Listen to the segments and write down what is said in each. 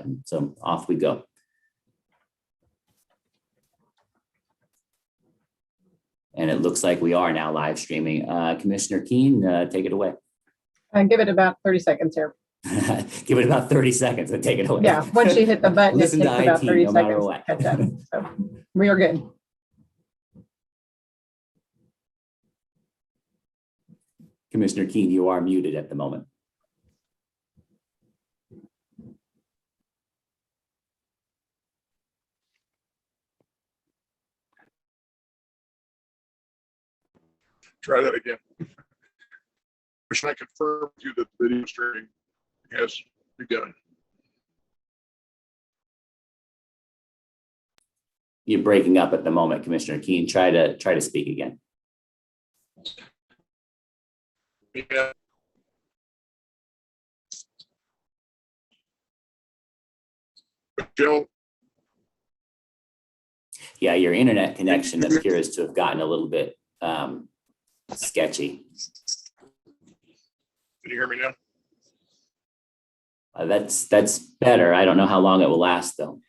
button. So off we go. And it looks like we are now live streaming. Commissioner Keen, take it away. Give it about 30 seconds here. Give it about 30 seconds and take it away. Yeah, once you hit the button, it takes about 30 no matter seconds what. to catch up. So we are good. Commissioner Keen, you are muted at the moment. Try that again. Should I confirm with you that the video streaming has begun? You're breaking up at the moment, Commissioner Keen. Try to speak again. Yeah. Joe? Yeah, your internet connection appears to have gotten a little bit sketchy. Can you hear me now? That's better. I don't know how long it will last, though.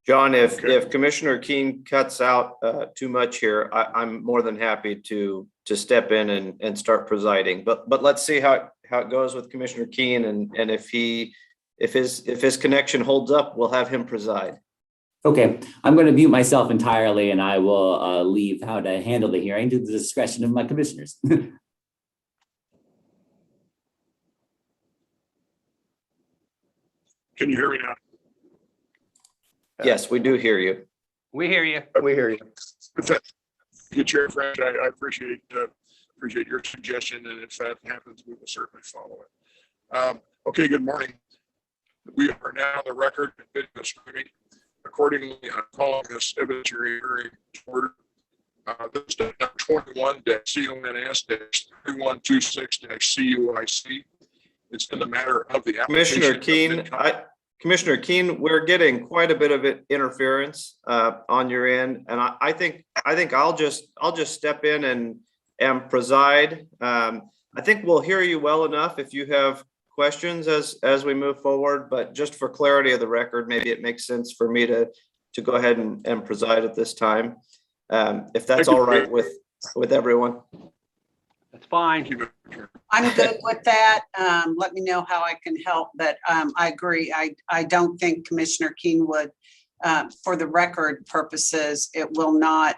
John, if Okay. Commissioner Keen cuts out too much here, I'm more than happy to step in and start presiding. But let's see how it goes with Commissioner Keen, and if his connection holds up, we'll have him preside. Okay, I'm going to mute myself entirely, and I will leave how to handle the hearing to the discretion of my commissioners. Can you hear me now? Yes, we do hear you. We hear you. We hear you. Good, Chair French. I appreciate your suggestion, and if that happens, we will certainly follow it. Okay, good morning. We are now on the record and video streaming. Accordingly, I'm calling this evidentiary hearing to order. This is number 21-CONS-3126-CUIC. It's in the matter of the application. Commissioner Keen, we're getting quite a bit of interference on your end, and I think I'll just step in and preside. I think we'll hear you well enough if you have questions as we move forward, but just for clarity of the record, maybe it makes sense for me to go ahead and preside at this time, if that's all right with everyone. That's fine. I'm good with that. Let me know how I can help, but I agree. I don't think Commissioner Keen would, for the record purposes, it will not,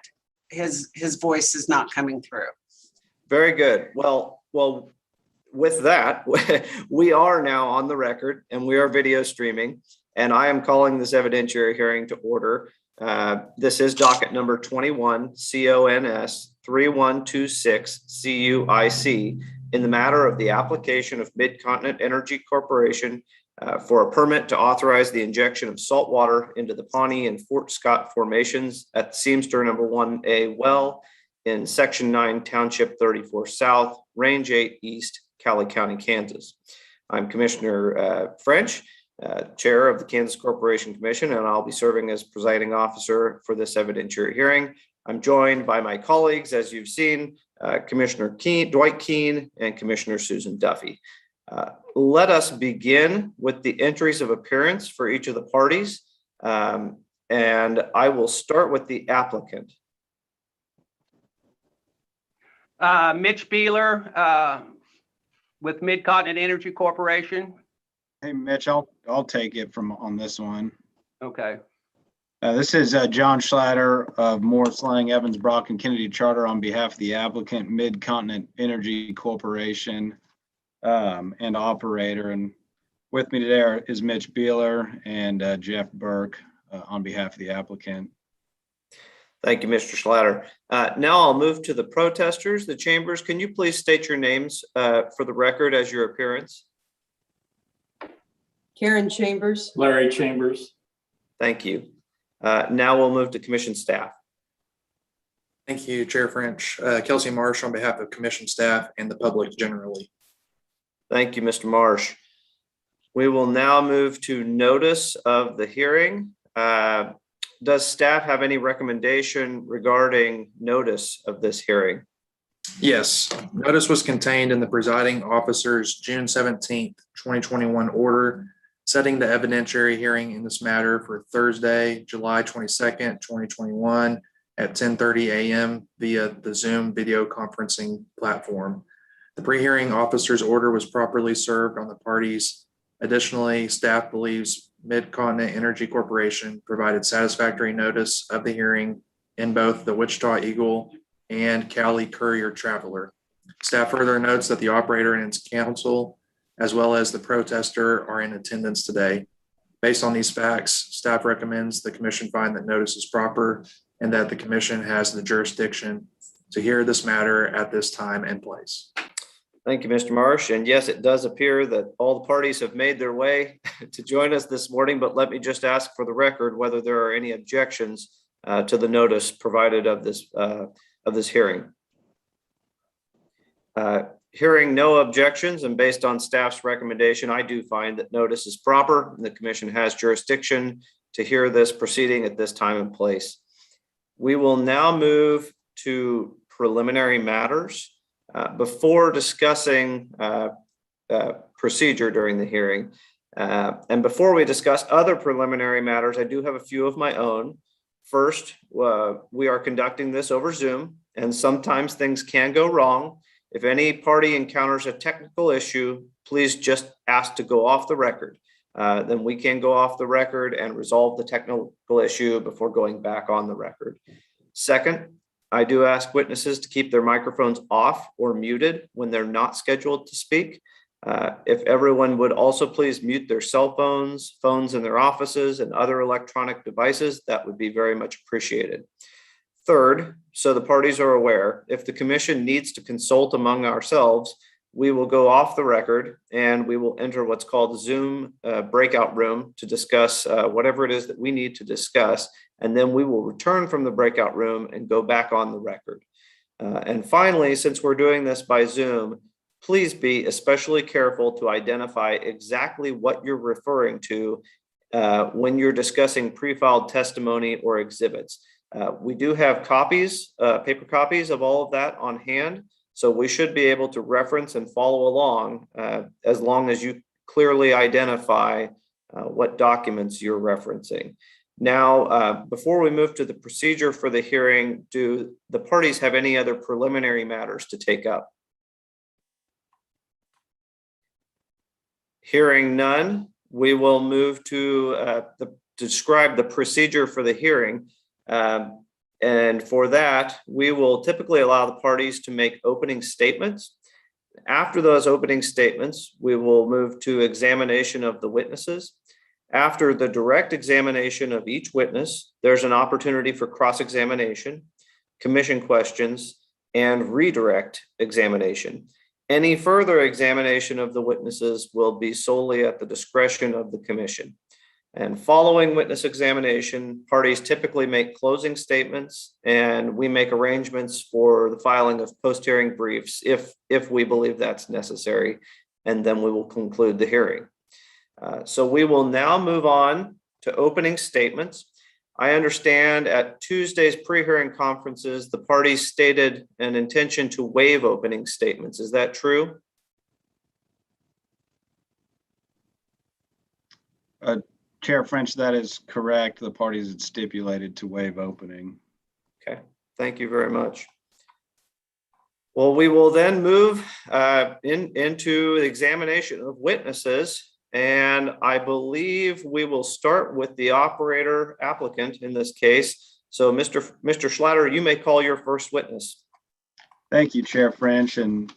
his voice is not coming through. Very good. Well, with that, we are now on the record and we are video streaming, and I am calling this evidentiary hearing to order. This is docket number 21-CONS-3126-CUIC in the matter of the application of Mid-Continent Energy Corporation for a permit to authorize the injection of salt water into the Pawnee and Fort Scott formations at Seamster number 1A well in Section 9, Township 34 South, Range 8 East, Cowley County, Kansas. I'm Commissioner French, Chair of the Kansas Corporation Commission, and I'll be serving as presiding officer for this evidentiary hearing. I'm joined by my colleagues, as you've seen, Commissioner Dwight Keen and Commissioner Susan Duffy. Let us begin with the entries of appearance for each of the parties, and I will start with the applicant. Mitch Beeler with Mid-Continent Energy Corporation. Hey, Mitch, I'll take it from on this one. Okay. This is John Schlatter of Morris, Lang, Evans, Brock, and Kennedy Charter on behalf of the applicant, Mid-Continent Energy Corporation, and operator. And with me today is Mitch Beeler and Jeff Burke on behalf of the applicant. Thank you, Mr. Schlatter. Now I'll move to the protesters. The chambers, can you please state your names for the record as your appearance? Karen Chambers. Larry Chambers. Thank you. Now we'll move to commission staff. Thank you, Chair French. Kelsey Marsh on behalf of commission staff and the public generally. Thank you, Mr. Marsh. We will now move to notice of the hearing. Does staff have any recommendation regarding notice of this hearing? Yes, notice was contained in the presiding officer's June 17th, 2021 order setting the evidentiary hearing in this matter for Thursday, July 22nd, 2021 at 10:30 a.m. via the Zoom video conferencing platform. The pre-hearing officer's order was properly served on the parties. Additionally, staff believes Mid-Continent Energy Corporation provided satisfactory notice of the hearing in both the Wichita Eagle and Cowley Courier Traveler. Staff further notes that the operator and its counsel, as well as the protester, are in attendance today. Based on these facts, staff recommends the commission find that notice is proper and that the commission has the jurisdiction to hear this matter at this time and place. Thank you, Mr. Marsh. And yes, it does appear that all the parties have made their way to join us this morning, but let me just ask for the record whether there are any objections to the notice provided of this hearing. Hearing no objections and based on staff's recommendation, I do find that notice is proper and the commission has jurisdiction to hear this proceeding at this time and place. We will now move to preliminary matters. Before discussing procedure during the hearing, and before we discuss other preliminary matters, I do have a few of my own. First, we are conducting this over Zoom, and sometimes things can go wrong. If any party encounters a technical issue, please just ask to go off the record. Then we can go off the record and resolve the technical issue before going back on the record. Second, I do ask witnesses to keep their microphones off or muted when they're not scheduled to speak. If everyone would also please mute their cell phones, phones in their offices, and other electronic devices, that would be very much appreciated. Third, so the parties are aware, if the commission needs to consult among ourselves, we will go off the record and we will enter what's called the Zoom breakout room to discuss whatever it is that we need to discuss. And then we will return from the breakout room and go back on the record. And finally, since we're doing this by Zoom, please be especially careful to identify exactly what you're referring to when you're discussing pre-filed testimony or exhibits. We do have copies, paper copies of all of that on hand. So we should be able to reference and follow along as long as you clearly identify what documents you're referencing. Now, before we move to the procedure for the hearing, do the parties have any other preliminary matters to take up? Hearing none, we will move to describe the procedure for the hearing. And for that, we will typically allow the parties to make opening statements. After those opening statements, we will move to examination of the witnesses. After the direct examination of each witness, there's an opportunity for cross-examination, commission questions, and redirect examination. Any further examination of the witnesses will be solely at the discretion of the commission. And following witness examination, parties typically make closing statements and we make arrangements for the filing of post-hearing briefs if we believe that's necessary, and then we will conclude the hearing. So we will now move on to opening statements. I understand at Tuesday's pre-hearing conferences, the parties stated an intention to waive opening statements. Is that true? Chair French, that is correct. The parties had stipulated to waive opening. Okay, thank you very much. Well, we will then move into the examination of witnesses. And I believe we will start with the operator applicant in this case. So Mr. Schlatter, you may call your first witness. Thank you, Chair French. And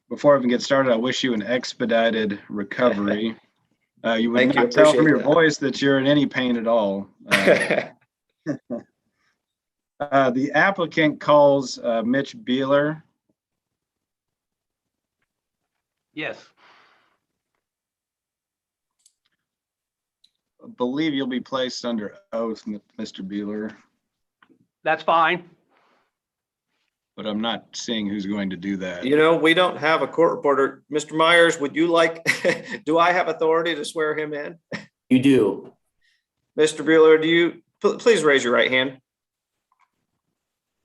before I even get started, I wish you an expedited recovery. You would not tell from your voice that you're in any pain at all. The applicant calls Mitch Beeler. Yes. I believe you'll be placed under oath, Mr. Beeler, That's fine. but I'm not seeing who's going to do that. You know, we don't have a court reporter. Mr. Myers, would you like, do I have authority to swear him in? You do. Mr. Beeler, do you, please raise your right hand.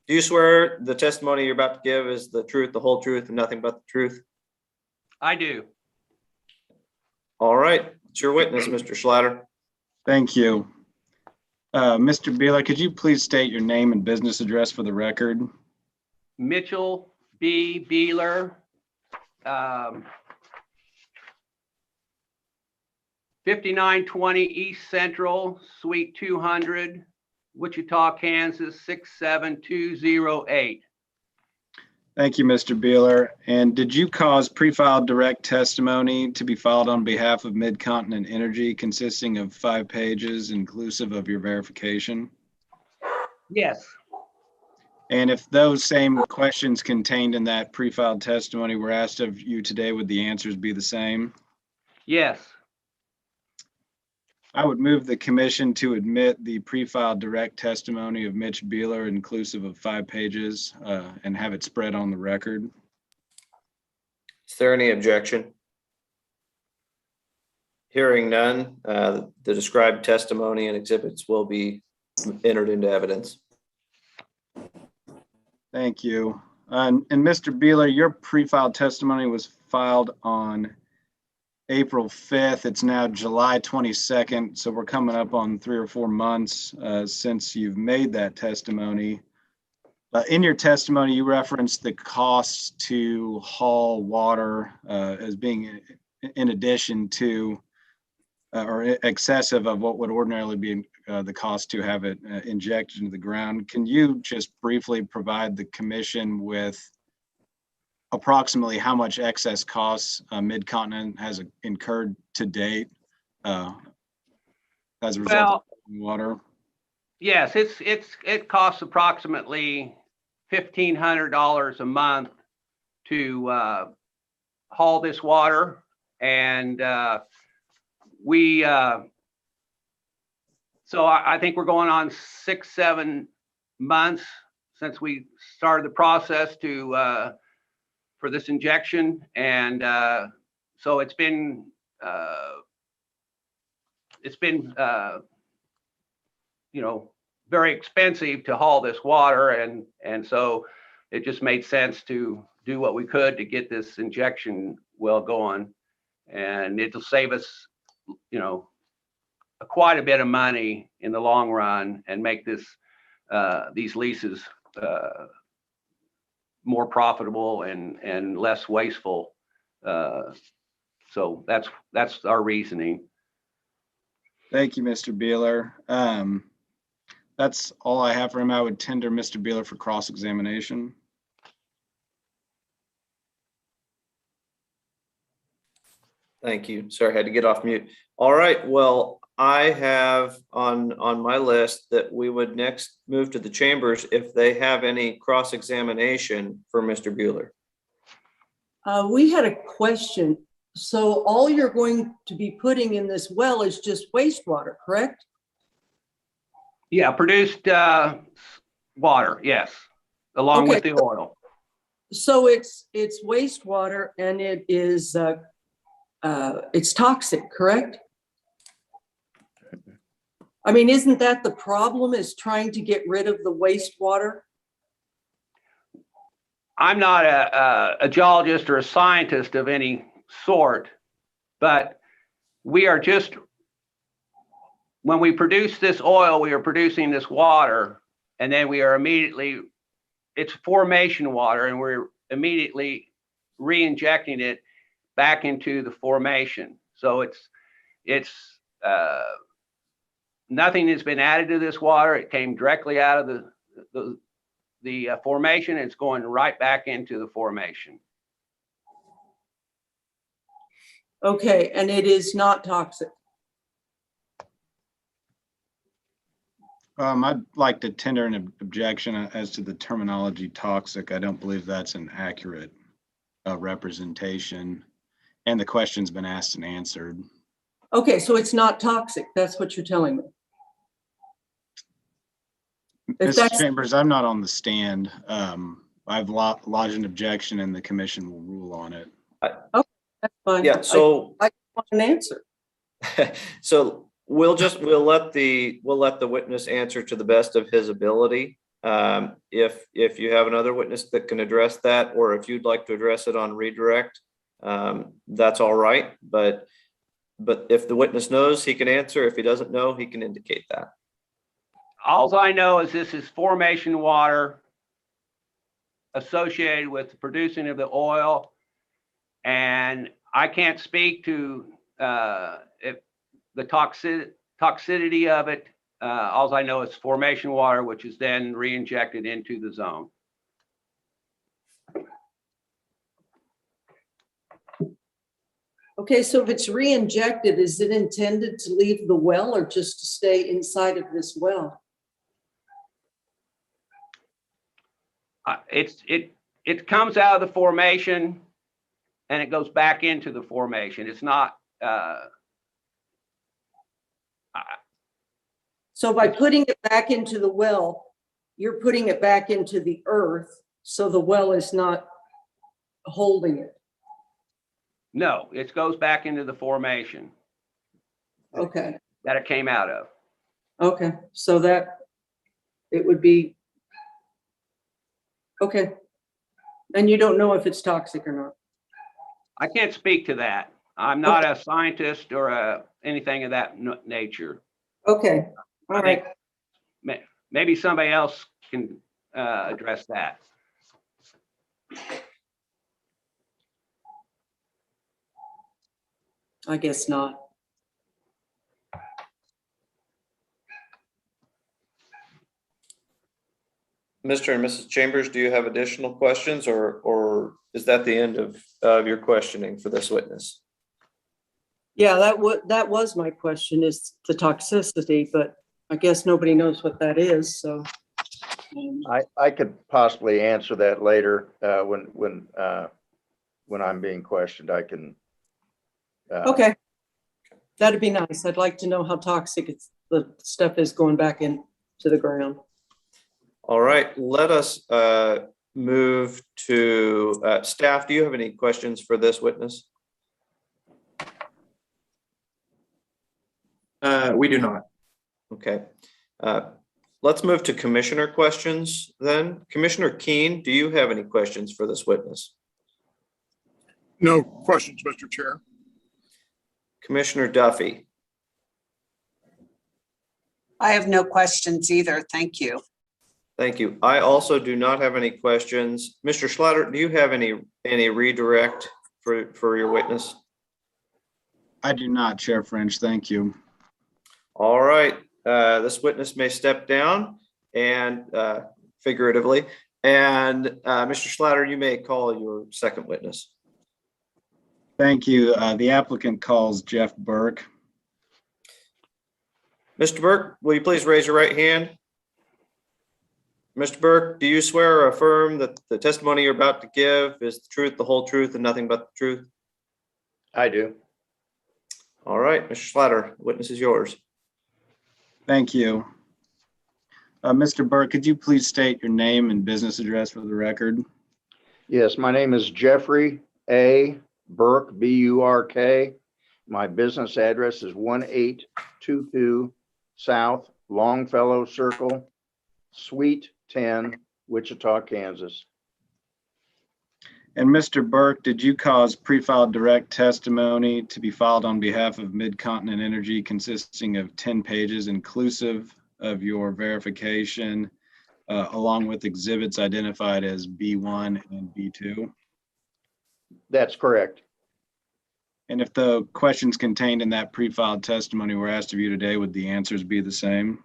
Do you swear the testimony you're about to give is the truth, the whole truth, and nothing but the truth? I do. All right. It's your witness, Mr. Schlatter. Thank you. Mr. Beeler, could you please state your name and business address for the record? Mitchell B. Beeler. 5920 East Central, Suite 200, Wichita, Kansas, 67208. Thank you, Mr. Beeler. And did you cause pre-filed direct testimony to be filed on behalf of Mid-Continent Energy consisting of 5 pages inclusive of your verification? Yes, And if those same questions contained in that pre-filed testimony were asked of you today, would the answers be the same? yes, I would move the commission to admit the pre-filed direct testimony of Mitch Beeler inclusive of 5 pages and have it spread on the record. Is there any objection? Hearing none, the described testimony and exhibits will be entered into evidence. Thank you. And Mr. Beeler, your pre-filed testimony was filed on April 5th. It's now July 22nd. So we're coming up on 3 or 4 months since you've made that testimony. In your testimony, you referenced the costs to haul water as being in addition to or excessive of what would ordinarily be the cost to have it injected into the ground. Can you just briefly provide the commission with approximately how much excess costs Mid-Continent has incurred to date as a result of water? yes, it costs approximately $1,500 a month to haul this water. And so I think we're going on 6-7 months since we started the process for this injection. And so it's been very expensive to haul this water. And so it just made sense to do what we could to get this injection well going. And it'll save us, quite a bit of money in the long run and make these leases more profitable and less wasteful. So that's our reasoning. Thank you, Mr. Beeler. That's all I have for him. I would tender Mr. Beeler for cross-examination. Thank you. Sorry, I had to get off mute. All right, well, I have on my list that we would next move to the chambers if they have any cross-examination for Mr. Beeler. We had a question. So all you're going to be putting in this well is just wastewater, correct? Yeah, produced water, yes, along with the oil. So it's wastewater and it is it's toxic, correct? I mean, isn't that the problem, is trying to get rid of the wastewater? I'm not a geologist or a scientist of any sort, but we are just, when we produce this oil, we are producing this water, and then we are immediately, it's formation water, and we're immediately re-injecting it back into the formation. So it's nothing has been added to this water. It came directly out of the formation. It's going right back into the formation. Okay, and it is not toxic. I'd like to tender an objection as to the terminology toxic. I don't believe that's an accurate representation, and the question's been asked and answered. Okay, so it's not toxic. That's what you're telling me. If Mr. that's, Chambers, I'm not on the stand. I've lodged an objection and the commission will rule on it. that's fine. Yeah, so I want an answer. so we'll let the witness answer to the best of his ability. If you have another witness that can address that, or if you'd like to address it on redirect, that's all right. But but if the witness knows, he can answer. If he doesn't know, he can indicate that. All I know is this is formation water associated with the producing of the oil. And I can't speak to if the toxicity of it. All I know is formation water, which is then re-injected into the zone. Okay, so if it's re-injected, is it intended to leave the well or just to stay inside of this well? It comes out of the formation and it goes back into the formation. It's not. So by putting it back into the well, you're putting it back into the earth, so the well is not holding it. No, it goes back into the formation Okay, that it came out of. okay, so that it would be, okay. And you don't know if it's toxic or not? I can't speak to that. I'm not a scientist or anything of that nature. Okay, all I right. think maybe somebody else can address that. I guess not. Mr. and Mrs. Chambers, do you have additional questions or is that the end of your questioning for this witness? Yeah, that was my question, is the toxicity, but I guess nobody knows what that is, so. I could possibly answer that later when I'm being questioned. I can. Okay, that'd be nice. I'd like to know how toxic the stuff is going back into the ground. All right, let us move to staff. Do you have any questions for this witness? We do not. Okay. Let's move to commissioner questions then. Commissioner Keen, do you have any questions for this witness? No questions, Mr. Chair. Commissioner Duffy? I have no questions either. Thank you. Thank you. I also do not have any questions. Mr. Schlatter, do you have any redirect for your witness? I do not, Chair French. Thank you. All right. This witness may step down and figuratively. And Mr. Schlatter, you may call your second witness. Thank you. The applicant calls Jeff Burke. Mr. Burke, will you please raise your right hand? Mr. Burke, do you swear or affirm that the testimony you're about to give is the truth, the whole truth, and nothing but the truth? I do. All right, Mr. Schlatter, the witness is yours. Thank you. Mr. Burke, could you please state your name and business address for the record? Yes, my name is Jeffrey A. Burke, B-U-R-K. My business address is 1822 South Longfellow Circle, Suite 10, Wichita, Kansas. And Mr. Burke, did you cause pre-filed direct testimony to be filed on behalf of Mid-Continent Energy consisting of 10 pages inclusive of your verification, along with exhibits identified as B1 and B2? That's correct. And if the questions contained in that pre-filed testimony were asked of you today, would the answers be the same?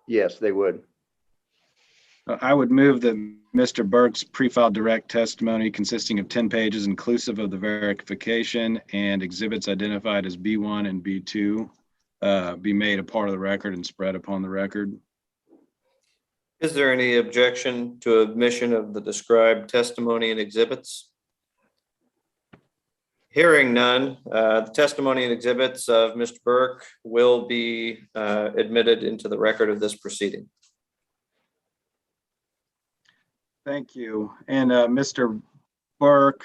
Yes, they would. I would move that Mr. Burke's pre-filed direct testimony consisting of 10 pages inclusive of the verification and exhibits identified as B1 and B2 be made a part of the record and spread upon the record. Is there any objection to admission of the described testimony and exhibits? Hearing none, the testimony and exhibits of Mr. Burke will be admitted into the record of this proceeding. Thank you. And Mr. Burke,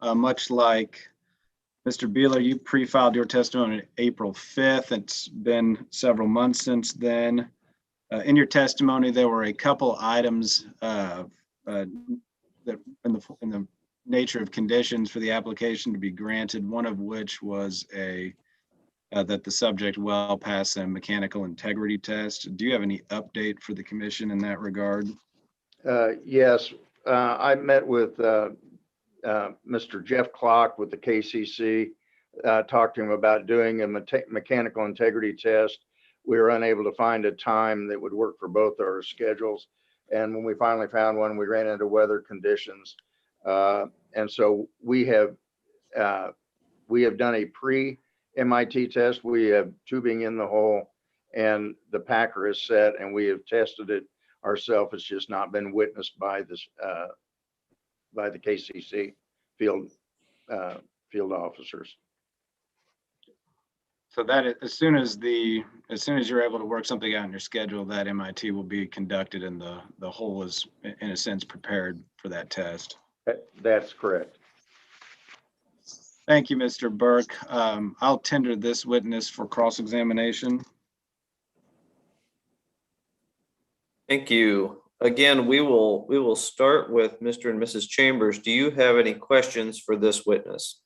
much like Mr. Beeler, you pre-filed your testimony April 5th. It's been several months since then. In your testimony, there were a couple items that in the nature of conditions for the application to be granted, one of which was that the subject well pass a mechanical integrity test. Do you have any update for the commission in that regard? Yes, I met with Mr. Jeff Clock with the KCC, talked to him about doing a mechanical integrity test. We were unable to find a time that would work for both our schedules. And when we finally found one, we ran into weather conditions. And so we have done a pre-MIT test. We have tubing in the hole and the packer is set, and we have tested it ourselves. It's just not been witnessed by this, by the KCC field officers. So that as soon as you're able to work something out in your schedule, that MIT will be conducted and the hole is in a sense prepared for that test. That's correct. Thank you, Mr. Burke. I'll tender this witness for cross-examination. Thank you. Again, we will start with Mr. and Mrs. Chambers. Do you have any questions for this witness?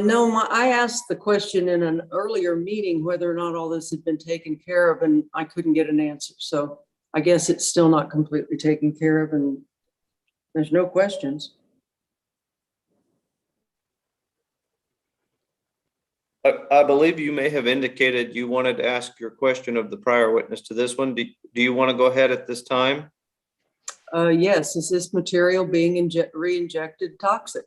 No, I asked the question in an earlier meeting whether or not all this had been taken care of, and I couldn't get an answer. So I guess it's still not completely taken care of, and there's no questions. I believe you may have indicated you wanted to ask your question of the prior witness to this one. Do you want to go ahead at this time? Yes, is this material being re-injected toxic?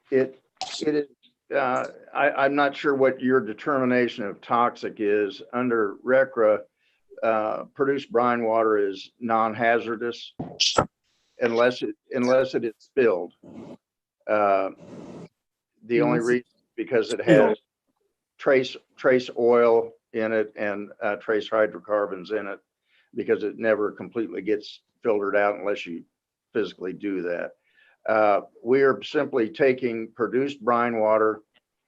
It is. I'm not sure what your determination of toxic is. Under RCRA, produced brine water is non-hazardous unless it is spilled. The only reason because it has trace oil in it and trace hydrocarbons in it, because it never completely gets filtered out unless you physically do that. We are simply taking produced brine water,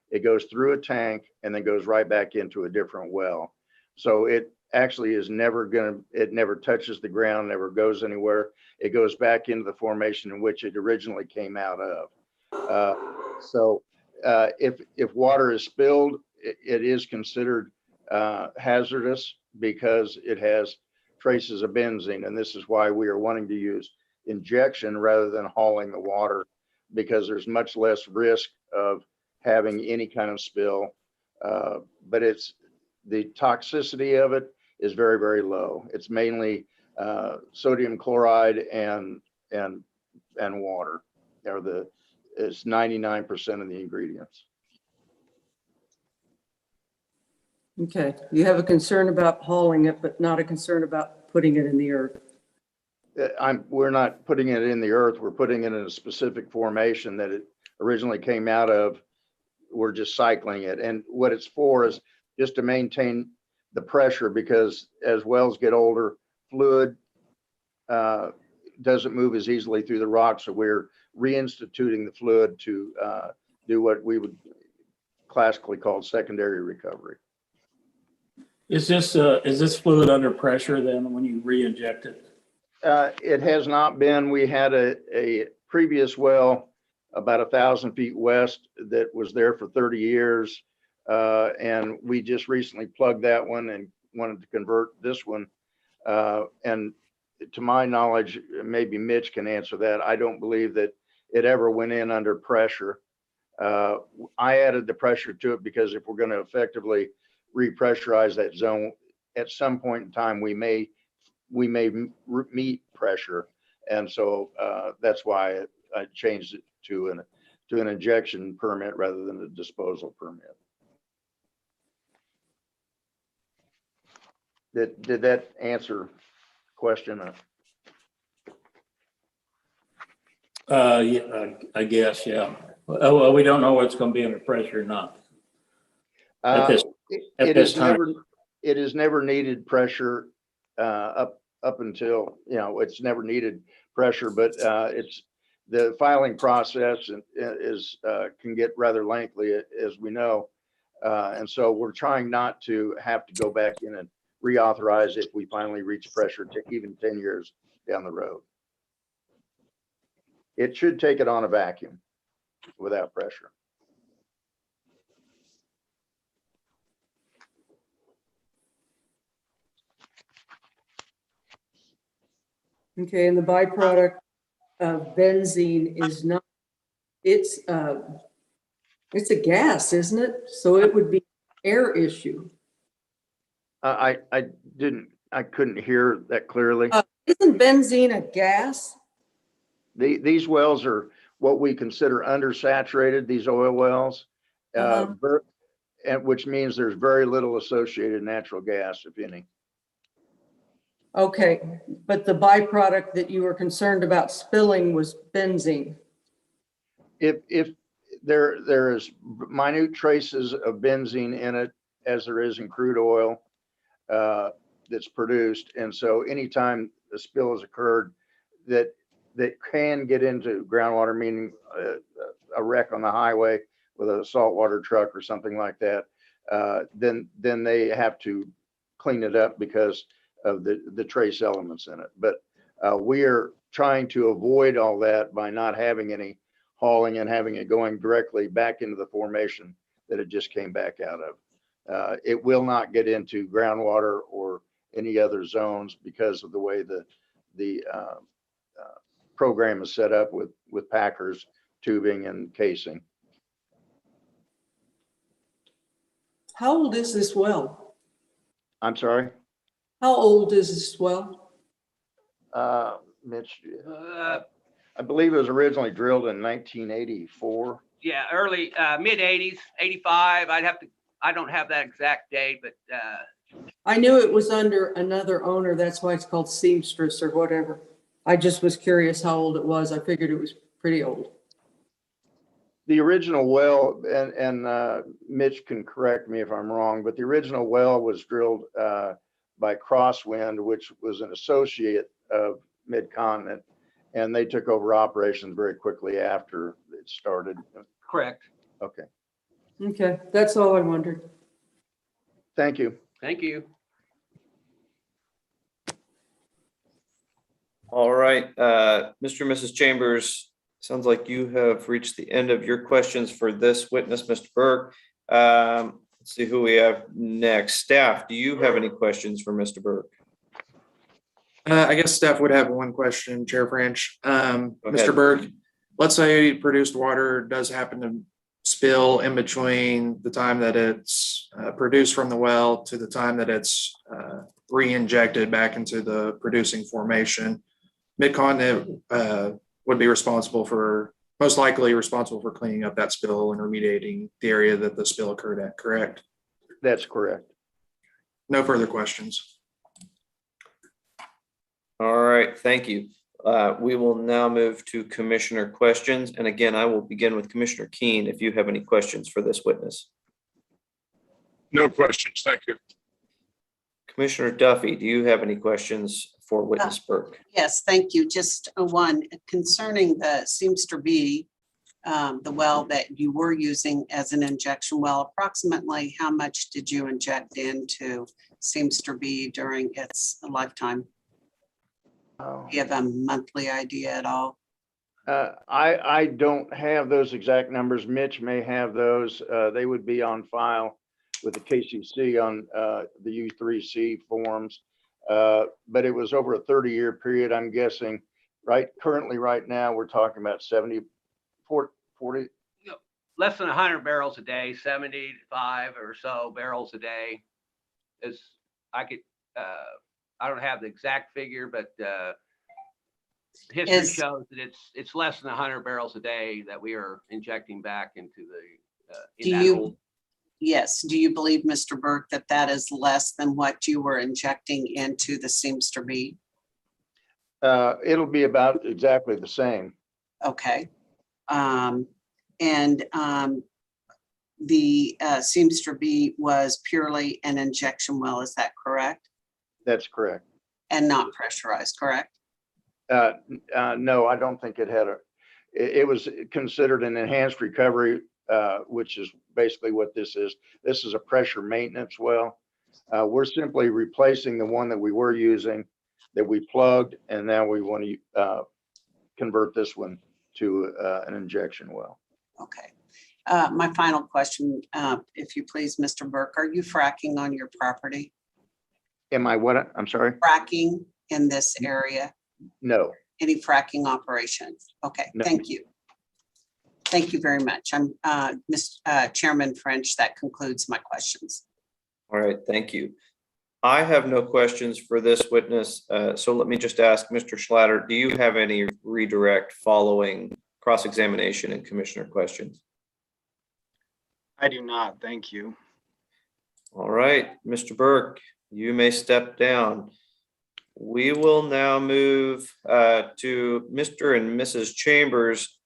it goes through a tank and then goes right back into a different well. So it actually is it never touches the ground, never goes anywhere. It goes back into the formation in which it originally came out of. If water is spilled, it is considered hazardous because it has traces of benzene. And this is why we are wanting to use injection rather than hauling the water, because there's much less risk of having any kind of spill. But the toxicity of it is very, very low. It's mainly sodium chloride and water. It's 99% of the ingredients. Okay, you have a concern about hauling it, but not a concern about putting it in the earth. We're not putting it in the earth. We're putting it in a specific formation that it originally came out of. We're just cycling it. And what it's for is just to maintain the pressure, because as wells get older, fluid doesn't move as easily through the rock. So we're reinstituting the fluid to do what we would classically call secondary recovery. Is this fluid under pressure then when you re-inject it? It has not been. We had a previous well about 1,000 feet west that was there for 30 years. And we just recently plugged that one and wanted to convert this one. And to my knowledge, maybe Mitch can answer that. I don't believe that it ever went in under pressure. I added the pressure to it because if we're going to effectively repressurize that zone, at some point in time, we may meet pressure. And so that's why I changed it to an injection permit rather than a disposal permit. Did that answer the question? Yeah, I guess, yeah. Well, we don't know what's going to be under pressure or not. It is never needed pressure up until, it's never needed pressure, but it's the filing process is can get rather lengthy, as we know. And so we're trying not to have to go back in and reauthorize if we finally reach pressure to even 10 years down the road. It should take it on a vacuum without pressure. Okay, and the byproduct of benzene is not, it's a gas, isn't it? So it would be air issue. I couldn't hear that clearly. Isn't benzene a gas? These wells are what we consider undersaturated, these oil wells. And which means there's very little associated natural gas, if any. Okay, but the byproduct that you were concerned about spilling was benzene. If there is minute traces of benzene in it, as there is in crude oil that's produced. And so anytime a spill has occurred that can get into groundwater, meaning a wreck on the highway with a saltwater truck or something like that, then they have to clean it up because of the trace elements in it. But we are trying to avoid all that by not having any hauling and having it going directly back into the formation that it just came back out of. It will not get into groundwater or any other zones because of the way the program is set up with packers, tubing, and casing. How old is this well? I'm sorry, How old is this well? Mitch. I believe it was originally drilled in 1984. Yeah, early, mid 80s, 85. I don't have that exact date, but I knew it was under another owner. That's why it's called Seamstress or whatever. I just was curious how old it was. I figured it was pretty old. The original well, and Mitch can correct me if I'm wrong, but the original well was drilled by Crosswind, which was an associate of Mid-Continent, and they took over operations very quickly after it started. correct. Okay, Okay, that's all I wondered. thank you. Thank you. All right, Mr. and Mrs. Chambers, sounds like you have reached the end of your questions for this witness, Mr. Burke. Let's see who we have next. Staff, do you have any questions for Mr. Burke? I guess staff would have one question, Chair Branch. ahead. Mr. Burke, let's say produced water does happen to spill in between the time that it's produced from the well to the time that it's re-injected back into the producing formation. Mid-Continent would be most likely responsible for cleaning up that spill and remediating the area that the spill occurred at, correct? That's correct. No further questions. All right, thank you. We will now move to commissioner questions. And again, I will begin with Commissioner Keen if you have any questions for this witness. No questions. Thank you. Commissioner Duffy, do you have any questions for witness Burke? Yes, thank you. Just one concerning the Seamster B, the well that you were using as an injection well. Approximately how much did you inject into Seamster B during its lifetime? Do you have a monthly idea at all? I don't have those exact numbers. Mitch may have those. They would be on file with the KCC on the U3C forms. But it was over a 30-year period, I'm guessing. Currently, right now, we're talking about 40. Less than 100 barrels a day, 75 or so barrels a day. I don't have the exact figure, but history shows that it's less than 100 barrels a day that we are injecting back into the. Yes. Do you believe, Mr. Burke, that is less than what you were injecting into the Seamster B? It'll be about exactly the same. Okay. The Seamster B was purely an injection well, is that correct? That's correct. And not pressurized, correct? No, I don't think it had it was considered an enhanced recovery which is basically what this is. This is a pressure maintenance well. We're simply replacing the one that we were using that we plugged, and now we want to convert this one to an injection well. Okay. My final question, if you please, Mr. Burke, are you fracking on your property? Am I what? I'm sorry? Fracking in this area? No. Any fracking operations? Okay, No. thank you. Thank you very much. I'm Chairman French. That concludes my questions. All right, thank you. I have no questions for this witness. So let me just ask Mr. Schlatter, do you have any redirect following cross-examination and commissioner questions? I do not. Thank you. All right, Mr. Burke, you may step down. We will now move to Mr. and Mrs. Chambers.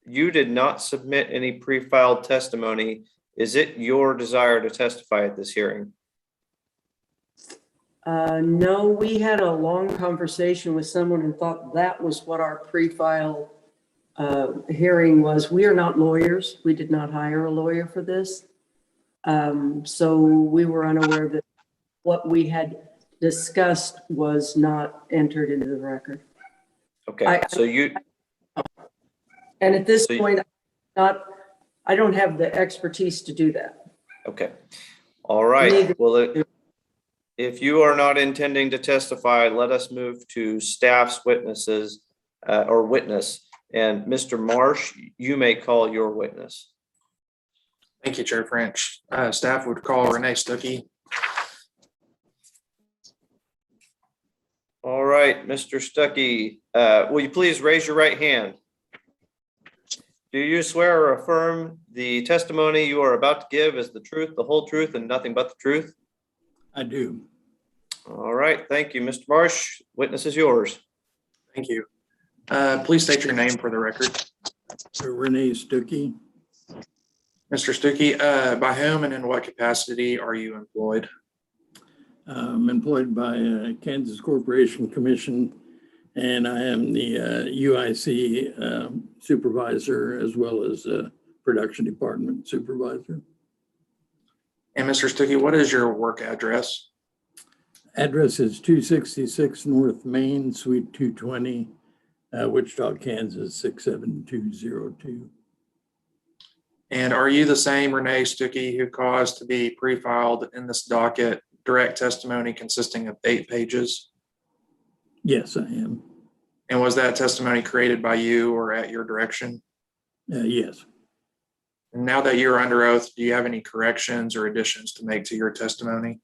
You did not submit any pre-filed testimony. Is it your desire to testify at this hearing? No, we had a long conversation with someone and thought that was what our pre-file hearing was. We are not lawyers. We did not hire a lawyer for this. So we were unaware that what we had discussed was not entered into the record. Okay, so you. And at this So point, I don't have the expertise to do that. Okay. All right. Well, if you are not intending to testify, let us move to staff's witnesses or witness. And Mr. Marsh, you may call your witness. Thank you, Chair French. Staff would call Renee Stookie. All right, Mr. Stuckey, will you please raise your right hand? Do you swear or affirm the testimony you are about to give is the truth, the whole truth, and nothing but the truth? I do. All right, thank you, Mr. Marsh. Witness is yours. Thank you. Please state your name for the record. Renee Stookie, Mr. Stookie, by whom and in what capacity are you employed? I'm employed by Kansas Corporation Commission, and I am the UIC supervisor as well as production department supervisor. And Mr. Stookie, what is your work address? Address is 266 North Main, Suite 220, Wichita, Kansas 67202. And are you the same Renee Stookie who caused to be pre-filed in this docket direct testimony consisting of 8 pages? Yes, I am. And was that testimony created by you or at your direction? Yes. And now that you're under oath, do you have any corrections or additions to make to your testimony?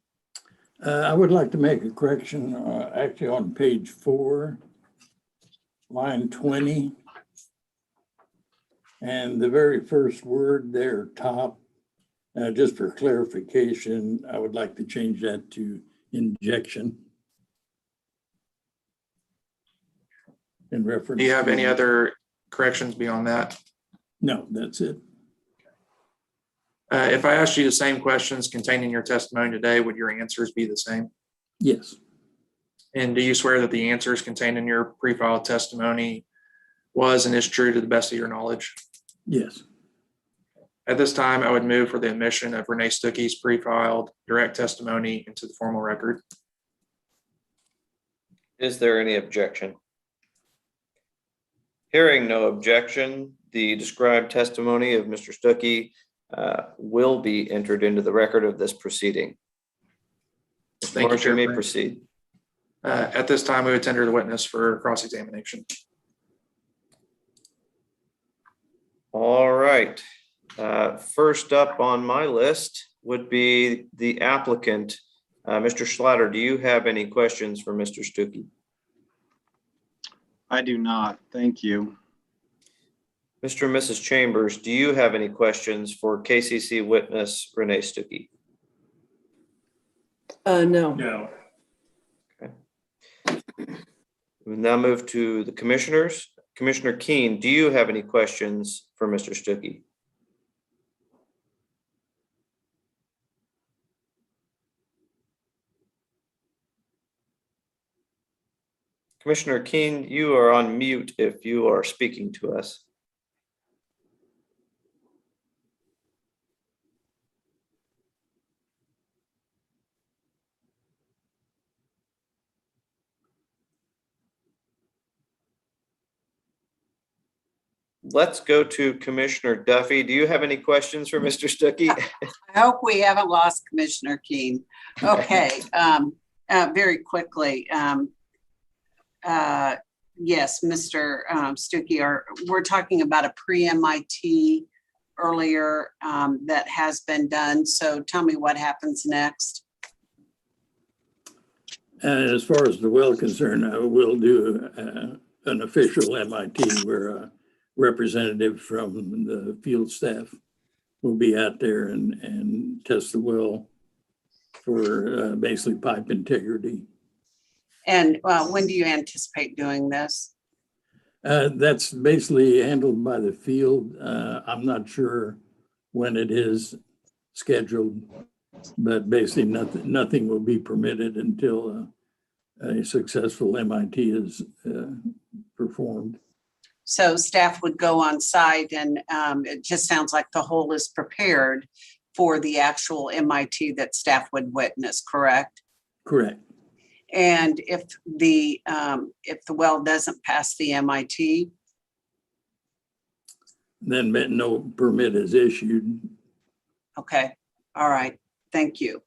I would like to make a correction actually on page 4, line 20. And the very first word there, top, just for clarification, I would like to change that to injection. In reference. Do you have to- any other corrections beyond that? No, that's it. If I asked you the same questions contained in your testimony today, would your answers be the same? Yes. And do you swear that the answers contained in your pre-filed testimony was and is true to the best of your knowledge? Yes. At this time, I would move for the admission of Renee Stookie's pre-filed direct testimony into the formal record. Is there any objection? Hearing no objection, the described testimony of Mr. Stookie will be entered into the record of this proceeding. Thank you, Marsh, you may Chair. proceed. At this time, we would tender the witness for cross-examination. All right. First up on my list would be the applicant. Mr. Schlatter, do you have any questions for Mr. Stookie? I do not. Thank you. Mr. and Mrs. Chambers, do you have any questions for KCC witness Renee Stookie? No. No. We'll now move to the commissioners. Commissioner Keen, do you have any questions for Mr. Stookie? Commissioner Keen, you are on mute if you are speaking to us. let's go to Commissioner Duffy. Do you have any questions for Mr. Stookie? I hope we haven't lost Commissioner Keen. Okay, very quickly. Yes, Mr. Stookie, we're talking about a pre-MIT earlier that has been done. So tell me what happens next. As far as the well concerned, I will do an official MIT where a representative from the field staff will be out there and test the well for basically pipe integrity. And when do you anticipate doing this? That's basically handled by the field. I'm not sure when it is scheduled, but basically nothing will be permitted until a successful MIT is performed. So staff would go on site and it just sounds like the hole is prepared for the actual MIT that staff would witness, correct? Correct. And if the well doesn't pass the MIT, Then no permit is issued. okay, all right, thank you.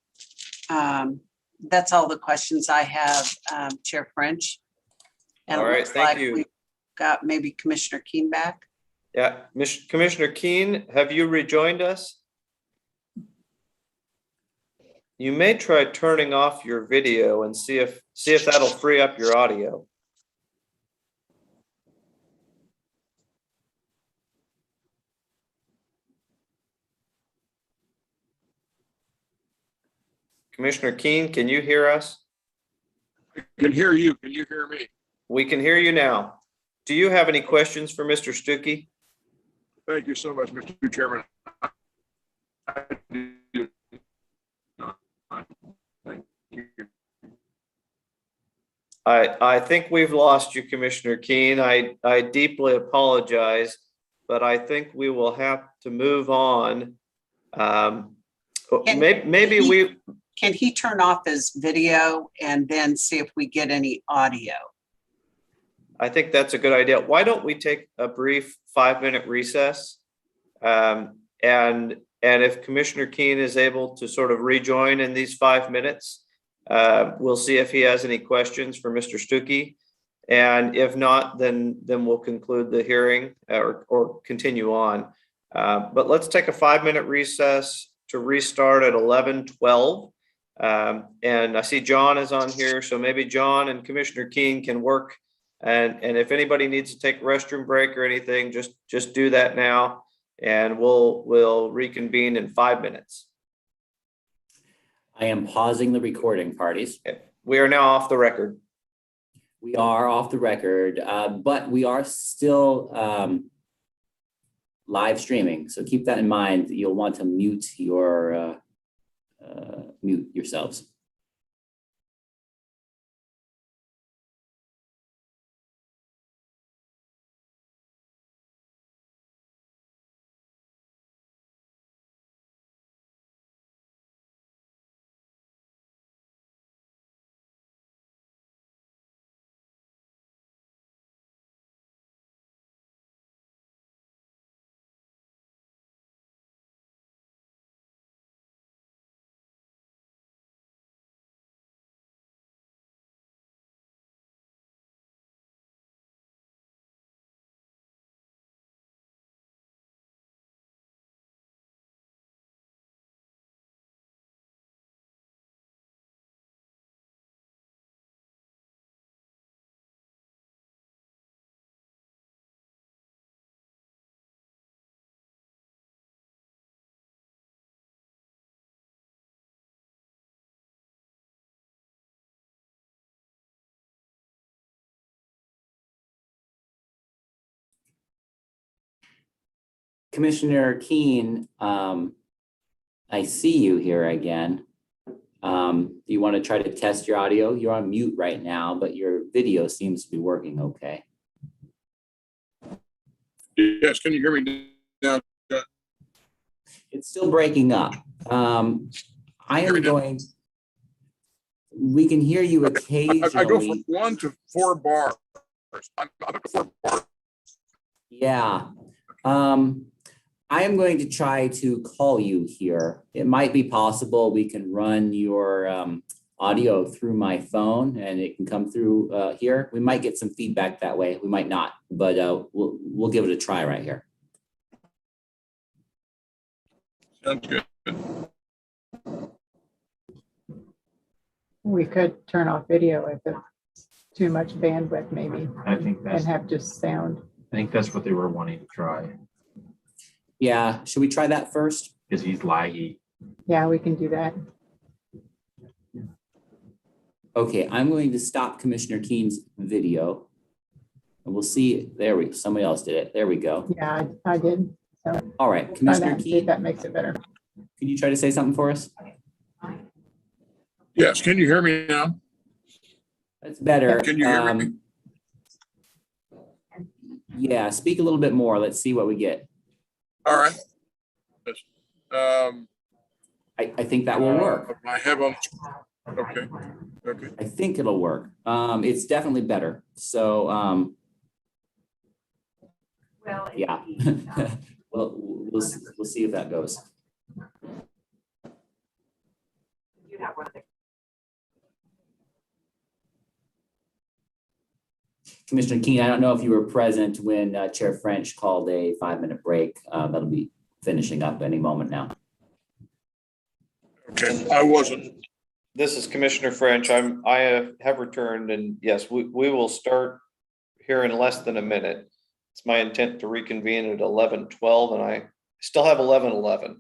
That's all the questions I have, Chair French. And All it right, looks thank like you. we got maybe Commissioner Keen back. Yeah, Commissioner Keen, have you rejoined us? You may try turning off your video and see if that'll free up your audio. Commissioner Keen, can you hear us? I can hear you. Can you hear me? We can hear you now. Do you have any questions for Mr. Stookie? Thank you so much, Mr. Chairman. Thank you. I think we've lost you, Commissioner Keen. I deeply apologize, but I think we will have to move on. Can he turn off his video and then see if we get any audio? I think that's a good idea. Why don't we take a brief 5-minute recess? And if Commissioner Keen is able to sort of rejoin in these 5 minutes, we'll see if he has any questions for Mr. Stookie. And if not, then we'll conclude the hearing or continue on. But let's take a 5-minute recess to restart at 11:12. And I see John is on here, so maybe John and Commissioner Keen can work. And if anybody needs to take a restroom break or anything, just do that now, and we'll reconvene in 5 minutes. I am pausing the recording, parties. We are now off the record. We are off the record, but we are still live streaming. So keep that in mind. You'll want to mute yourselves. Commissioner Keen, I see you here again. Do you want to try to test your audio? You're on mute right now, but your video seems to be working okay. Yes, can you hear me now? It's still breaking up. We can hear you occasionally. I go from 1 to 4 bars. I'm up to 4 bars. Yeah, I am going to try to call you here. It might be possible we can run your audio through my phone and it can come through here. We might get some feedback that way. We might not, but we'll give it a try right here. Sounds good. We could turn off video if it's too much bandwidth maybe I think and that's, have just sound. I think that's what they were wanting to try, Yeah, should we try that first? because he's laggy. Yeah, we can do that. Okay, I'm going to stop Commissioner Keen's video. And we'll see, somebody else did it. There we go. Yeah, I did. So All right, try Commissioner that and see if Keen, that makes it better. can you try to say something for us? Yes, can you hear me now? That's better. Can you hear me? Yeah, speak a little bit more. Let's see what we get. All right. Um, I think that will work. I have on, okay, okay. I think it'll work. It's definitely better. So, yeah. Well, we'll see if that goes. Commissioner Keen, I don't know if you were present when Chair French called a 5-minute break. That'll be finishing up any moment now. Okay, I wasn't. This is Commissioner French. I have returned, and yes, we will start here in less than a minute. It's my intent to reconvene at 11:12, and I still have 11:11.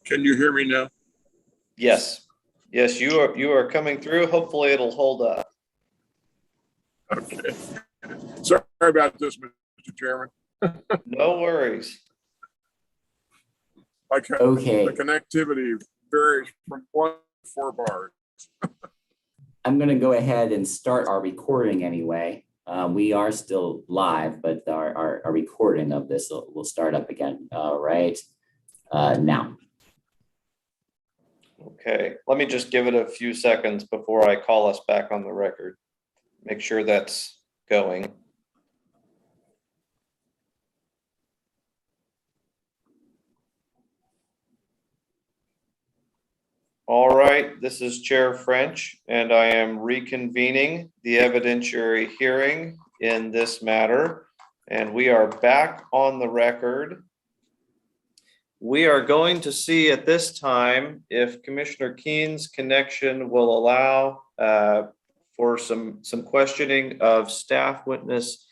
Can you hear me now? Yes, yes, you are coming through. Hopefully, it'll hold up. Okay. Sorry about this, Mr. Chairman. No worries. Okay. The connectivity varies from 1 to 4 bars. I'm going to go ahead and start our recording anyway. We are still live, but our recording of this will start up again. All right. Now. Okay, let me just give it a few seconds before I call us back on the record. Make sure that's going. All right, this is Chair French, and I am reconvening the evidentiary hearing in this matter, and we are back on the record. We are going to see at this time if Commissioner Keen's connection will allow for some questioning of staff witness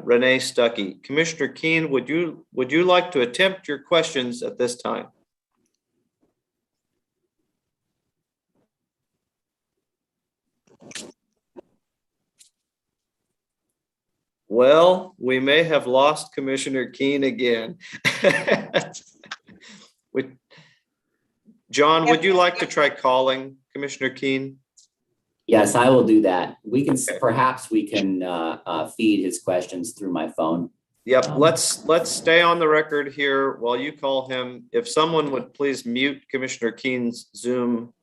Renee Stookie. Commissioner Keen, would you like to attempt your questions at this time? Well, we may have lost Commissioner Keen again. John, would you like to try calling Commissioner Keen? Yes, I will do that. We can, perhaps we can feed his questions through my phone. Yep, let's stay on the record here while you call him. If someone would please mute Commissioner Keen's Zoom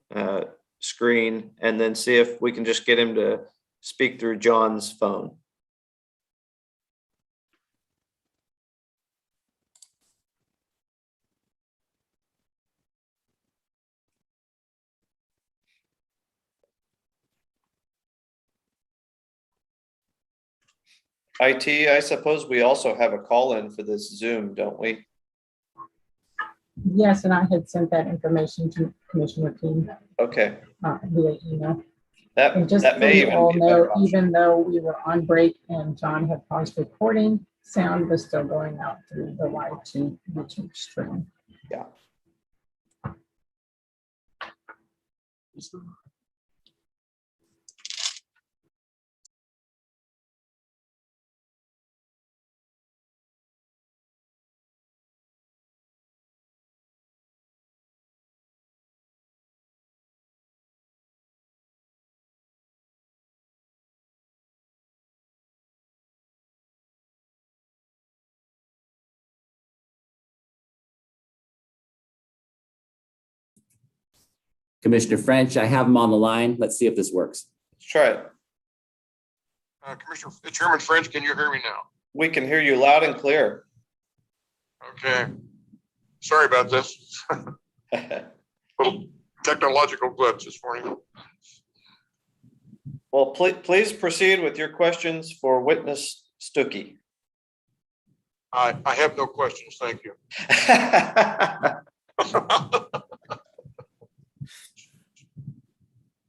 screen and then see if we can just get him to speak through John's phone. IT, I suppose we also have a call in for this Zoom, don't we? Yes, and I had sent that information to Commissioner King Okay, via email. that And just so may you even all be a better know, option. even though we were on break and John had paused recording, sound was still going out through the live YouTube stream. Yeah. Commissioner French, I have him on the line. Let's see if this works. Let's try it. Commissioner, Chairman French, can you hear me now? We can hear you loud and clear. Okay. Sorry about this. Little technological glitch this morning. Well, please proceed with your questions for witness Stookie. I have no questions. Thank you.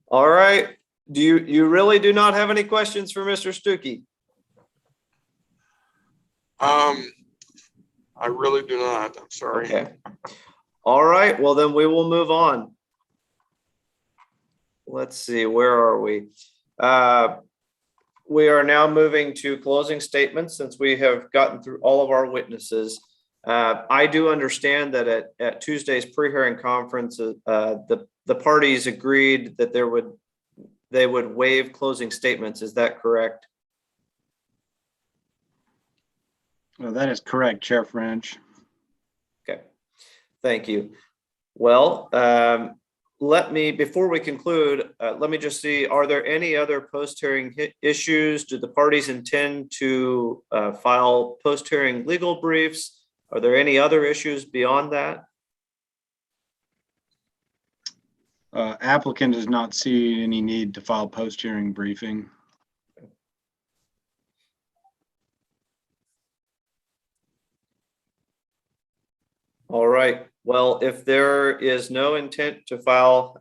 All right. Do you really do not have any questions for Mr. Stookie? I really do not. I'm sorry. Okay. All right. Well, then we will move on. Let's see, where are we? We are now moving to closing statements since we have gotten through all of our witnesses. I do understand that at Tuesday's pre-hearing conference, the parties agreed that they would waive closing statements. Is that correct? Well, that is correct, Chair French. Okay, thank you. Well, before we conclude, let me just see, are there any other post-hearing issues? Do the parties intend to file post-hearing legal briefs? Are there any other issues beyond that? Applicant does not see any need to file post-hearing briefing. All right. Well, if there is no intent to file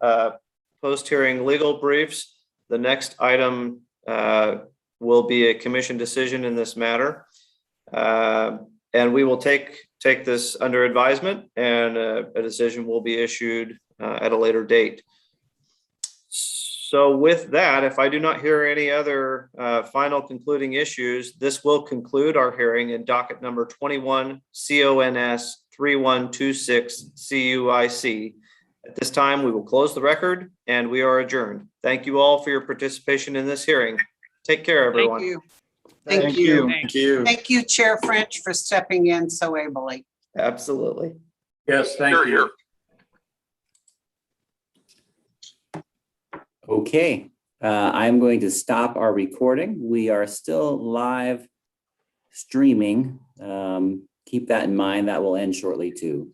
post-hearing legal briefs, the next item will be a commission decision in this matter. And we will take this under advisement, and a decision will be issued at a later date. So with that, if I do not hear any other final concluding issues, this will conclude our hearing in docket number 21 CONS 3126 CUIC. At this time, we will close the record and we are adjourned. Thank you all for your participation in this hearing. Take care, everyone. Thank you. Thank you. Thank you. Thank you, Chair French, for stepping in so ably. Absolutely. Yes, thank Here, you. here. Okay, I'm going to stop our recording. We are still live streaming. Keep that in mind. That will end shortly too.